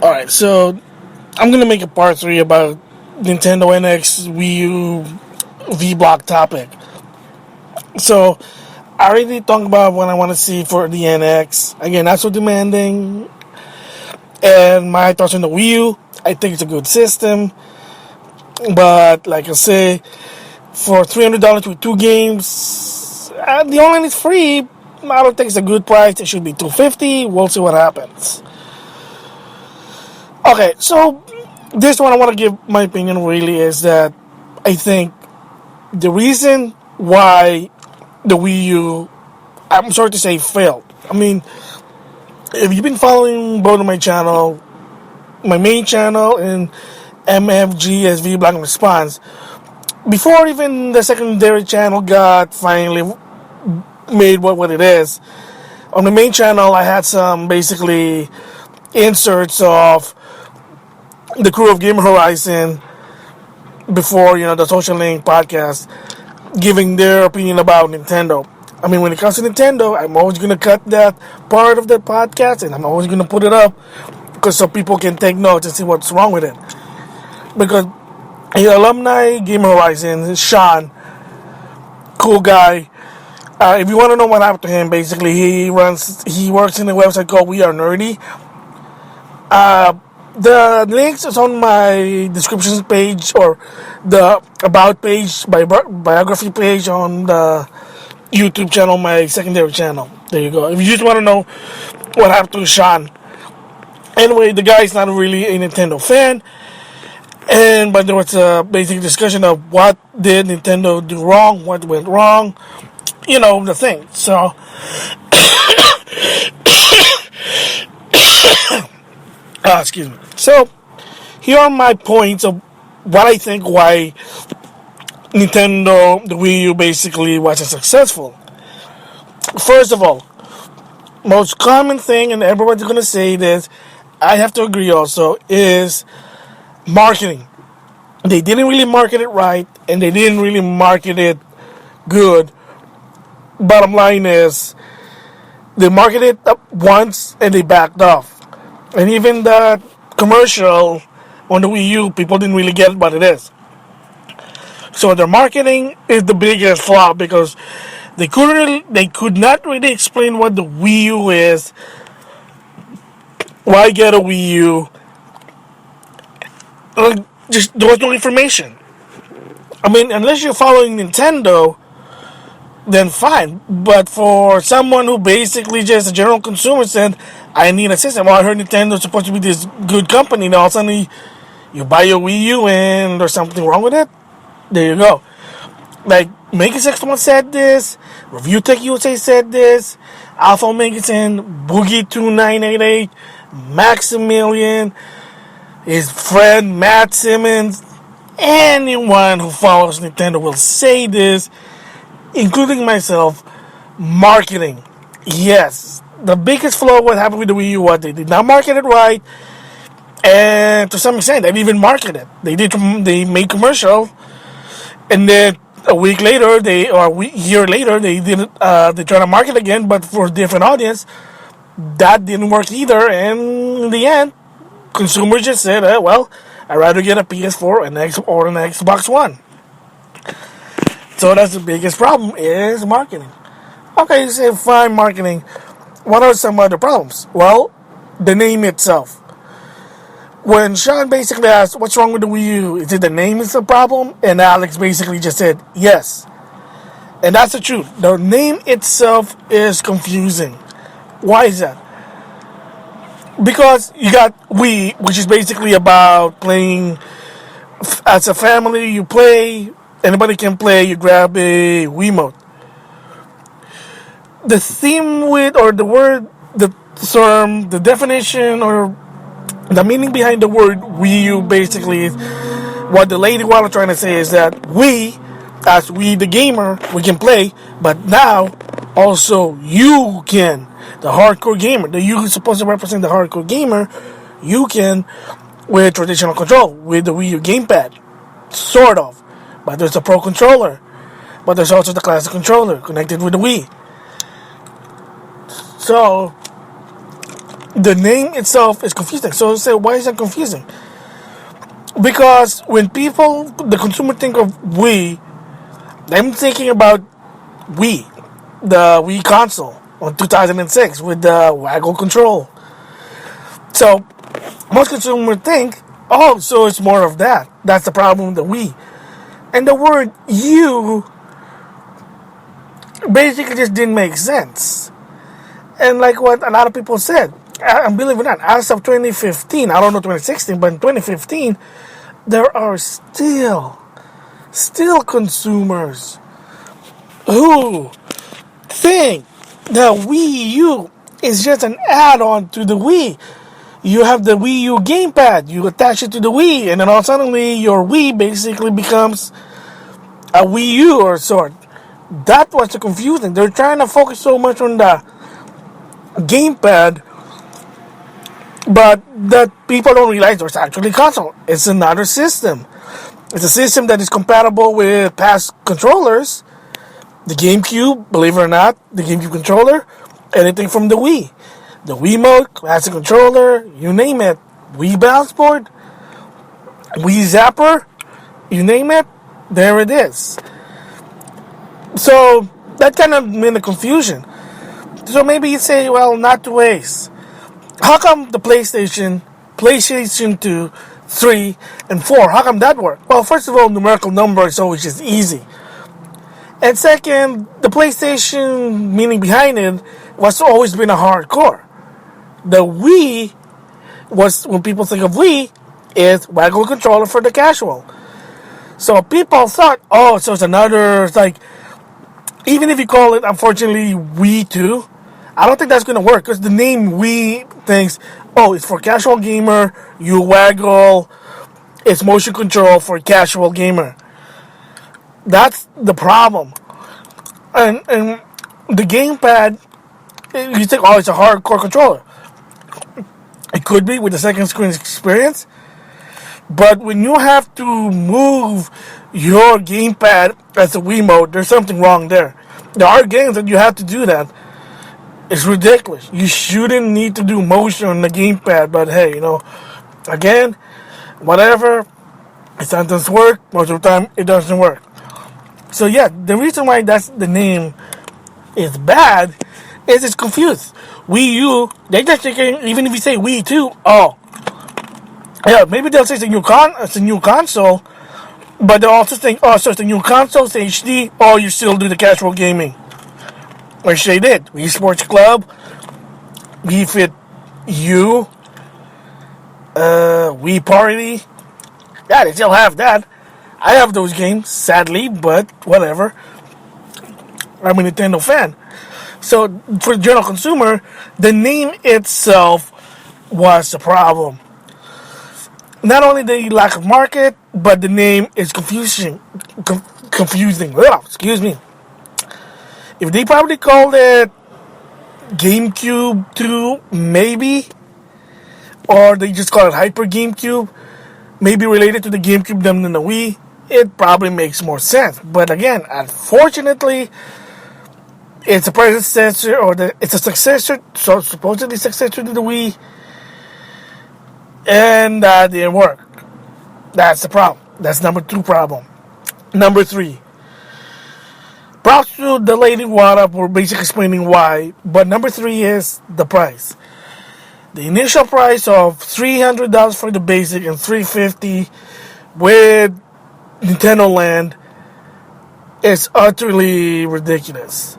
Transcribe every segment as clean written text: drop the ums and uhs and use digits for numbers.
Alright, so I'm gonna make a part 3 about Nintendo NX Wii U V-Blog topic. So, I already talked about what I want to see for the NX. Again, not so demanding. And my thoughts on the Wii U, I think it's a good system. But, like I say, for $300 with 2 games, the online is free. I don't think it's a good price. It should be $250. We'll see what happens. Okay, so this one I want to give my opinion really is that I think the reason why the Wii U, I'm sorry to say, failed. I mean, if you've been following both of my channel, my main channel and MmGS V-Blog Response, before even the secondary channel got finally made what it is, on the main channel I had some basically inserts of the crew of Game Horizon before, the Social Link podcast, giving their opinion about Nintendo. I mean, when it comes to Nintendo, I'm always going to cut that part of the podcast and I'm always going to put it up because so people can take notes and see what's wrong with it. Because alumni Game Horizon, Sean, cool guy. If you want to know what happened to him, basically he works in a website called We Are Nerdy. The links is on my description page or the about page, biography page on the YouTube channel, my secondary channel. There you go. If you just want to know what happened to Sean. Anyway, the guy is not really a Nintendo fan. But there was a basic discussion of what did Nintendo do wrong, what went wrong, the thing. So, excuse me. So, here are my points of what I think why Nintendo, the Wii U basically wasn't successful. First of all, most common thing, and everybody's gonna say this, I have to agree also, is marketing. They didn't really market it right, and they didn't really market it good. Bottom line is, they marketed it up once and they backed off. And even the commercial on the Wii U, people didn't really get what it is. So their marketing is the biggest flop because they could not really explain what the Wii U is. Why get a Wii U? Just there was no information. I mean, unless you're following Nintendo, then fine. But for someone who basically just a general consumer said, I need a system. Well, I heard Nintendo's supposed to be this good company. Now all of a sudden you buy your Wii U and there's something wrong with it. There you go. Like, Make It X1 said this, Review Tech USA said this, Alpha Magazine, Boogie2988, Maximilian, his friend Matt Simmons, anyone who follows Nintendo will say this, including myself. Marketing. Yes, the biggest flaw what happened with the Wii U was they did not market it right, and to some extent they didn't even market it. They made commercial, and then a week later, year later, they try to market again, but for a different audience. That didn't work either, and in the end, consumers just said, well, I'd rather get a PS4 or an Xbox One. So that's the biggest problem is marketing. Okay, you say fine marketing. What are some other problems? Well, the name itself. When Sean basically asked, what's wrong with the Wii U? Is it the name is the problem? And Alex basically just said, yes. And that's the truth. The name itself is confusing. Why is that? Because you got Wii, which is basically about playing as a family. You play, anybody can play, you grab a Wiimote. The theme with, or the word, the term, the definition, or the meaning behind the word Wii U basically is what the lady was trying to say is that we, as we the gamer, we can play, but now also you can, the hardcore gamer, the you who's supposed to represent the hardcore gamer, you can with traditional control, with the Wii U gamepad, sort of. But there's a Pro controller, but there's also the classic controller connected with the Wii. So the name itself is confusing. So say, why is it confusing? Because when people, the consumer, think of Wii, I'm thinking about Wii, the Wii console on 2006 with the waggle control. So most consumers think, oh, so it's more of that. That's the problem with the Wii. And the word "U" basically just didn't make sense. And like what a lot of people said, and believe it or not, as of 2015, I don't know 2016, but in 2015, there are still consumers who think that Wii U is just an add-on to the Wii. You have the Wii U gamepad, you attach it to the Wii, and then all suddenly your Wii basically becomes a Wii U or sort. That was the confusing. They're trying to focus so much on the gamepad, but that people don't realize there's actually a console. It's another system. It's a system that is compatible with past controllers. The GameCube, believe it or not, the GameCube controller, anything from the Wii. The Wiimote, classic controller, you name it. Wii Bounce Board, Wii Zapper, you name it, there it is. So that kind of made a confusion. So maybe you say, well, not to waste. How come the PlayStation 2, 3, and 4, how come that work? Well, first of all, numerical number is always just easy. And second, the PlayStation meaning behind it was always been a hardcore. The Wii was, when people think of Wii, is waggle controller for the casual. So people thought, oh, so it's another, it's like, even if you call it, unfortunately, Wii 2, I don't think that's going to work, because the name Wii thinks, oh, it's for casual gamer, you waggle, it's motion control for casual gamer. That's the problem. And the gamepad, you think, oh, it's a hardcore controller. It could be with the second screen experience, but when you have to move your gamepad as a Wiimote, there's something wrong there. There are games that you have to do that. It's ridiculous. You shouldn't need to do motion on the gamepad, but hey, again, whatever. It sometimes works, most of the time it doesn't work. So yeah, the reason why that's the name is bad is it's confused. Wii U, they just thinking, even if you say Wii 2, oh, yeah, maybe they'll say it's a new console, but they'll also think, oh, so it's a new console, it's HD, oh, you still do the casual gaming. Which they did. Wii Sports Club, Wii Fit U, Wii Party. Yeah, they still have that. I have those games, sadly, but whatever. I'm a Nintendo fan. So, for the general consumer, the name itself was the problem. Not only the lack of market, but the name is confusing. Excuse me. If they probably called it GameCube 2, maybe, or they just call it Hyper GameCube, maybe related to the GameCube than the Wii, it probably makes more sense. But again, unfortunately, it's a predecessor, or it's a successor, so supposedly successor to the Wii, and that didn't work. That's the problem. That's number 2 problem. Number 3. Props to the lady Wada for basically explaining why, but number 3 is the price. The initial price of $300 for the basic and $350 with Nintendo Land is utterly ridiculous.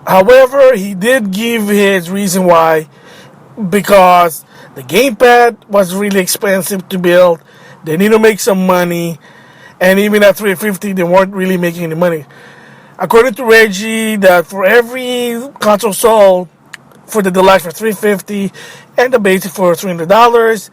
However, he did give his reason why, because the gamepad was really expensive to build, they need to make some money, and even at $350 they weren't really making any money. According to Reggie, that for every console sold, for the deluxe for $350 and the basic for $300,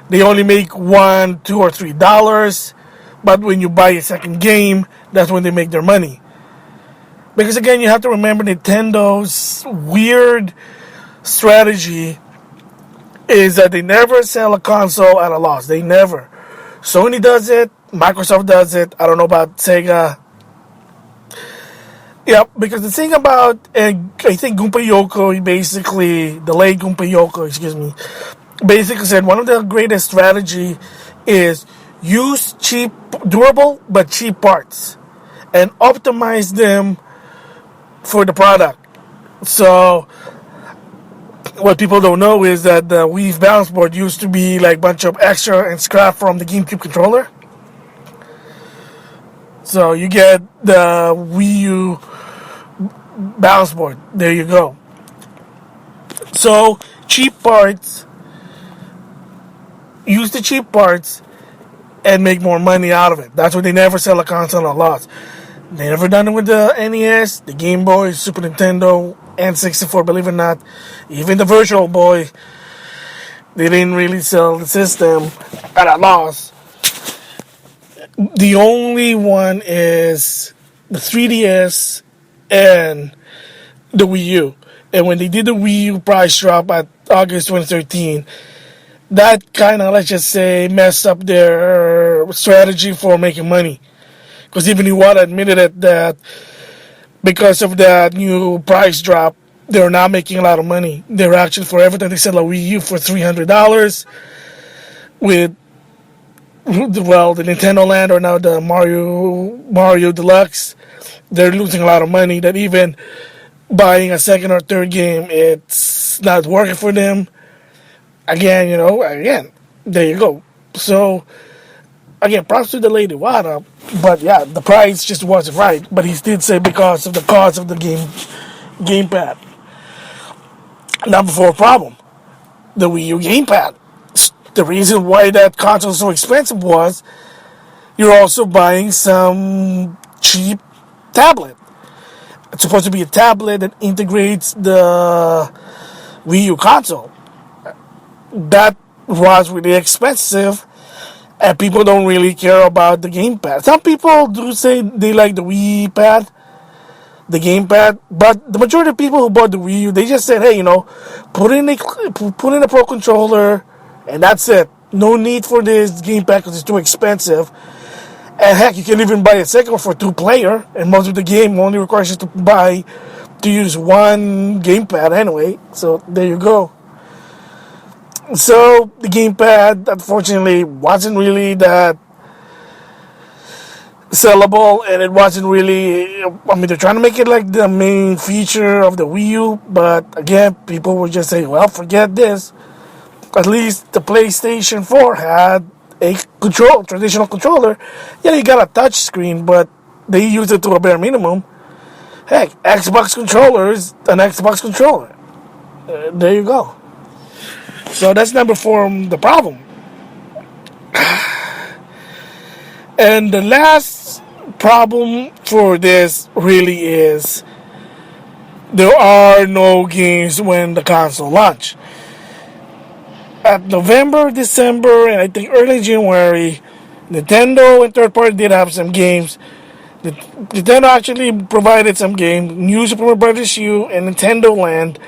they only make $1, $2, or $3. But when you buy a second game, that's when they make their money. Because again, you have to remember Nintendo's weird strategy is that they never sell a console at a loss. They never. Sony does it, Microsoft does it. I don't know about Sega. Yep, because the thing about, I think Gunpei Yoko, basically, the late Gunpei Yoko, excuse me, basically said one of the greatest strategy is use cheap, durable, but cheap parts and optimize them for the product. So, what people don't know is that the Wii balance board used to be like a bunch of extra and scrap from the GameCube controller. So, you get the Wii U balance board. There you go. So, cheap parts, use the cheap parts and make more money out of it. That's why they never sell a console at a loss. They never done it with the NES, the Game Boy, Super Nintendo, and 64, believe it or not. Even the Virtual Boy, they didn't really sell the system at a loss. The only one is the 3DS and the Wii U. And when they did the Wii U price drop at August 2013, that kind of, let's just say, messed up their strategy for making money. Because even Iwata admitted it that because of that new price drop, they're not making a lot of money. They're actually, for everything, they sell a Wii U for $300 with, well, the Nintendo Land or now the Mario Deluxe. They're losing a lot of money. That even buying a second or third game, it's not working for them. Again, there you go. So, again, props to the lady Wada, but yeah, the price just wasn't right. But he did say because of the cost of the gamepad. Number 4 problem, the Wii U gamepad. The reason why that console is so expensive was you're also buying some cheap tablet. It's supposed to be a tablet that integrates the Wii U console. That was really expensive, and people don't really care about the gamepad. Some people do say they like the Wii pad, the gamepad, but the majority of people who bought the Wii U, they just said, hey, put in a Pro controller, and that's it. No need for this gamepad because it's too expensive. And heck, you can even buy a second one for 2-player, and most of the game only requires you to use one gamepad anyway. So there you go. So the gamepad, unfortunately, wasn't really that sellable, and it wasn't really. I mean, they're trying to make it like the main feature of the Wii U, but again, people were just saying, "Well, forget this." At least the PlayStation 4 had a traditional controller. Yeah, you got a touch screen, but they used it to a bare minimum. Heck, Xbox controller is an Xbox controller. There you go. So that's number 4, the problem. And the last problem for this really is there are no games when the console launch. At November, December, and I think early January, Nintendo and third party did have some games. Nintendo actually provided some games. New Super Mario Bros. U and Nintendo Land.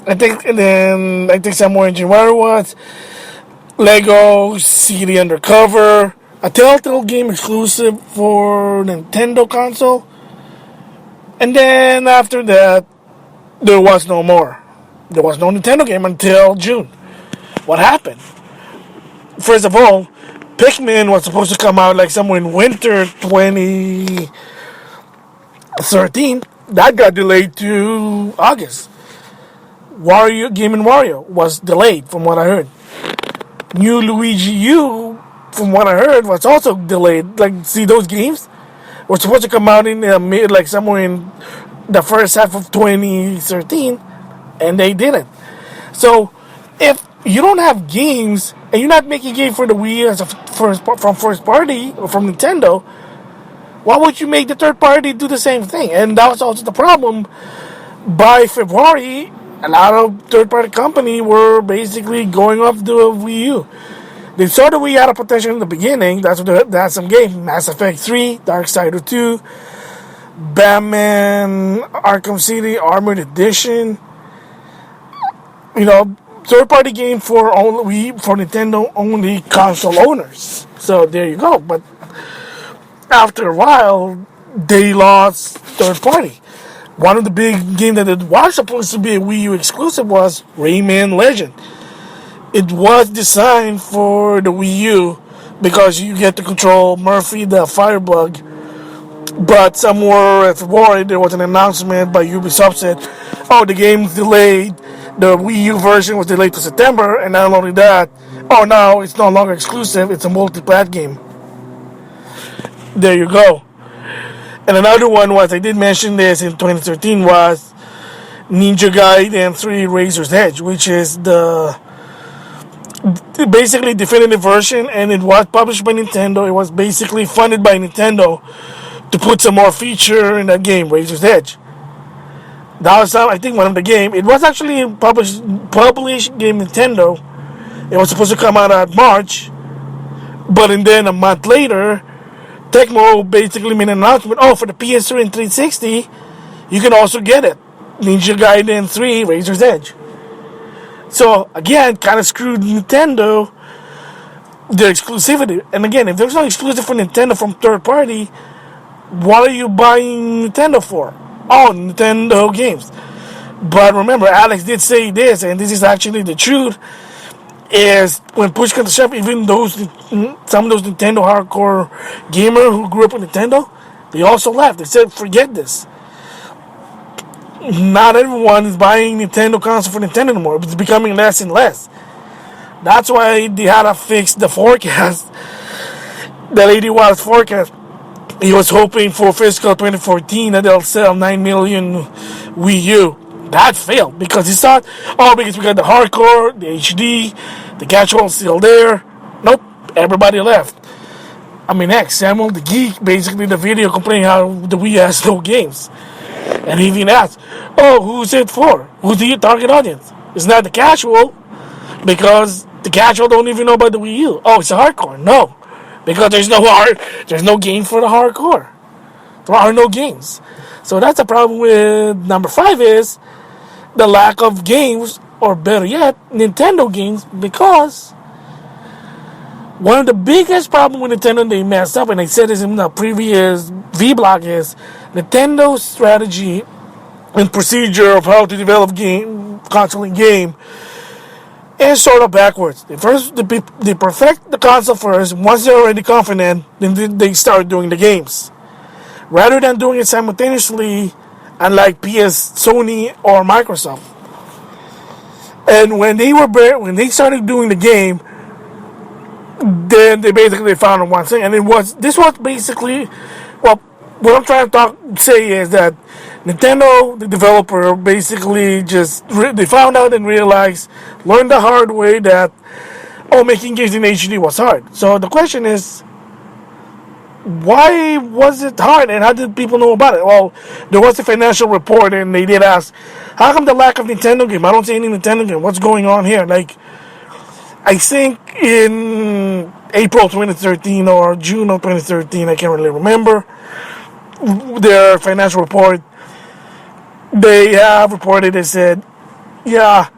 I think somewhere in January was Lego City Undercover, a Telltale game exclusive for Nintendo console. And then after that, there was no more. There was no Nintendo game until June. What happened? First of all, Pikmin was supposed to come out like somewhere in winter 2013. That got delayed to August. Game & Wario was delayed, from what I heard. New Luigi U, from what I heard, was also delayed. Like, see, those games were supposed to come out in somewhere in the first half of 2013, and they didn't. So, if you don't have games, and you're not making games for the Wii as from first party or from Nintendo, why would you make the third party do the same thing? And that was also the problem. By February, a lot of third-party companies were basically going off the Wii U. They saw the Wii had a potential in the beginning. That's what they had some games. Mass Effect 3, Darksider 2, Batman Arkham City Armored Edition. Third-party game for Nintendo only console owners. So there you go. But after a while, they lost third-party. One of the big games that it was supposed to be a Wii U exclusive was Rayman Legend. It was designed for the Wii U because you get to control Murphy the Firebug. But somewhere at February, there was an announcement by Ubisoft said, "Oh, the game's delayed. The Wii U version was delayed to September, and not only that, oh no, it's no longer exclusive. It's a multi-plat game." There you go. And another one was, I did mention this in 2013, was Ninja Gaiden 3 Razor's Edge, which is the basically definitive version, and it was published by Nintendo. It was basically funded by Nintendo to put some more feature in that game, Razor's Edge. That was, I think, one of the game. It was actually published game Nintendo. It was supposed to come out at March, but then a month later, Tecmo basically made an announcement. Oh, for the PS3 and 360, you can also get it. Ninja Gaiden 3 Razor's Edge. So again, kind of screwed Nintendo their exclusivity. And again, if there's no exclusive for Nintendo from third party, what are you buying Nintendo for? Oh, Nintendo games. But remember, Alex did say this, and this is actually the truth, is when push comes to shove, even some of those Nintendo hardcore gamer who grew up with Nintendo, they also left. They said, forget this. Not everyone is buying Nintendo console for Nintendo anymore. It's becoming less and less. That's why they had to fix the forecast. That 80 watts forecast. He was hoping for fiscal 2014 that they'll sell 9 million Wii U. That failed because he thought, oh, because we got the hardcore, the HD, the casual still there. Nope, everybody left. I mean, heck, Samuel the Geek, basically the video complaining how the Wii has no games. And he even asked, oh, who's it for? Who's the target audience? It's not the casual, because the casual don't even know about the Wii U. Oh, it's a hardcore. No, because there's no game for the hardcore. There are no games. So that's the problem with number 5 is the lack of games, or better yet, Nintendo games, because one of the biggest problems with Nintendo they messed up, and I said this in the previous V-Blog, is Nintendo's strategy and procedure of how to develop console and game is sort of backwards. They perfect the console first. Once they're already confident, then they start doing the games. Rather than doing it simultaneously, unlike PS, Sony, or Microsoft. And when they started doing the game, then they basically found one thing, and this was basically, well, what I'm trying to say is that Nintendo, the developer, basically they found out and realized, learned the hard way that, making games in HD was hard. So the question is, why was it hard, and how did people know about it? Well, there was a financial report, and they did ask, how come the lack of Nintendo game? I don't see any Nintendo game. What's going on here? Like, I think in April 2013 or June of 2013, I can't really remember, their financial report, they have reported, they said, yeah,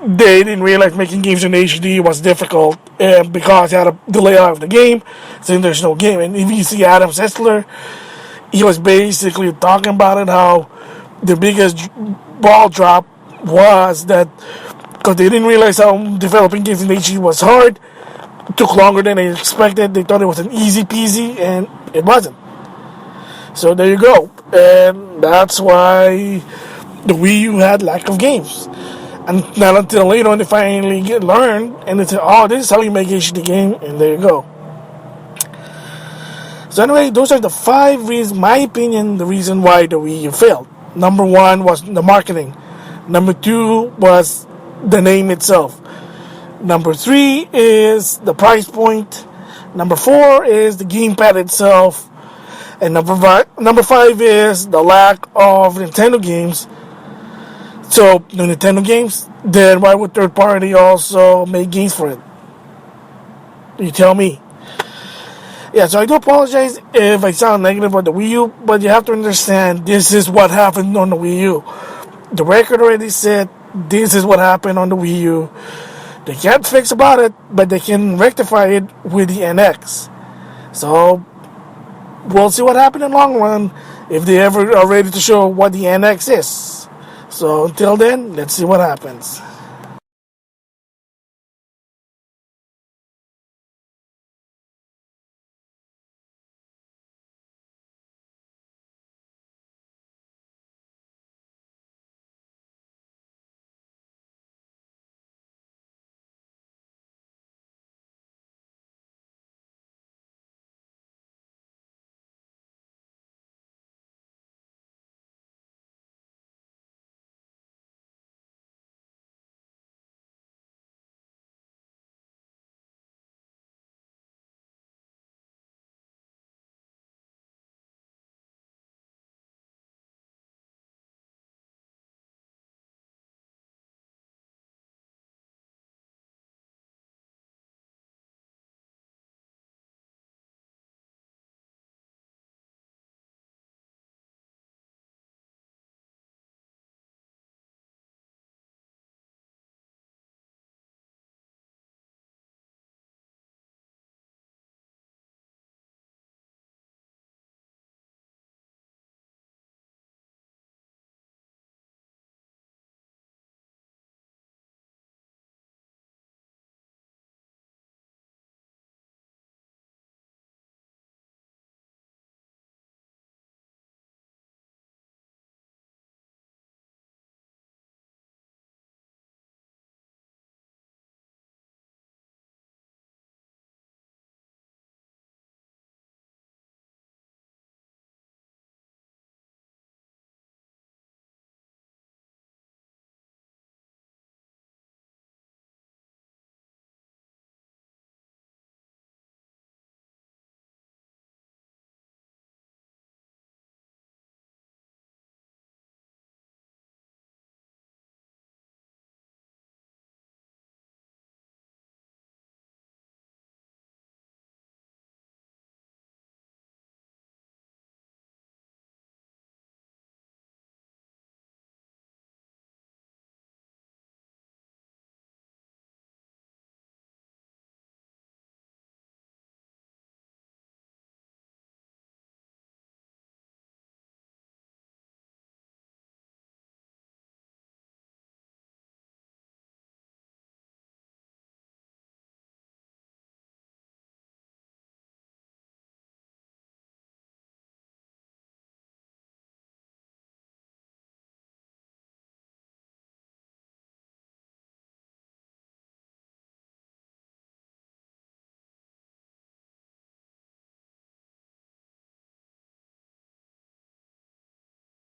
they didn't realize making games in HD was difficult because they had to delay out of the game, saying there's no game. And if you see Adam Sessler, he was basically talking about it, how the biggest ball drop was that because they didn't realize how developing games in HD was hard. It took longer than they expected. They thought it was an easy peasy, and it wasn't. So there you go. And that's why the Wii U had lack of games. And not until later on they finally learned, and they said, oh, this is how you make HD game, and there you go. So anyway, those are the 5 reasons, my opinion, the reason why the Wii U failed. Number 1 was the marketing. Number 2 was the name itself. Number 3 is the price point. Number 4 is the gamepad itself. And number 5 is the lack of Nintendo games. So, the Nintendo games, then why would third party also make games for it? You tell me. Yeah, so I do apologize if I sound negative about the Wii U, but you have to understand this is what happened on the Wii U. The record already said this is what happened on the Wii U. They can't fix about it, but they can rectify it with the NX. So, we'll see what happened in the long run. if they ever are ready to show what the NX is. So until then, let's see what happens.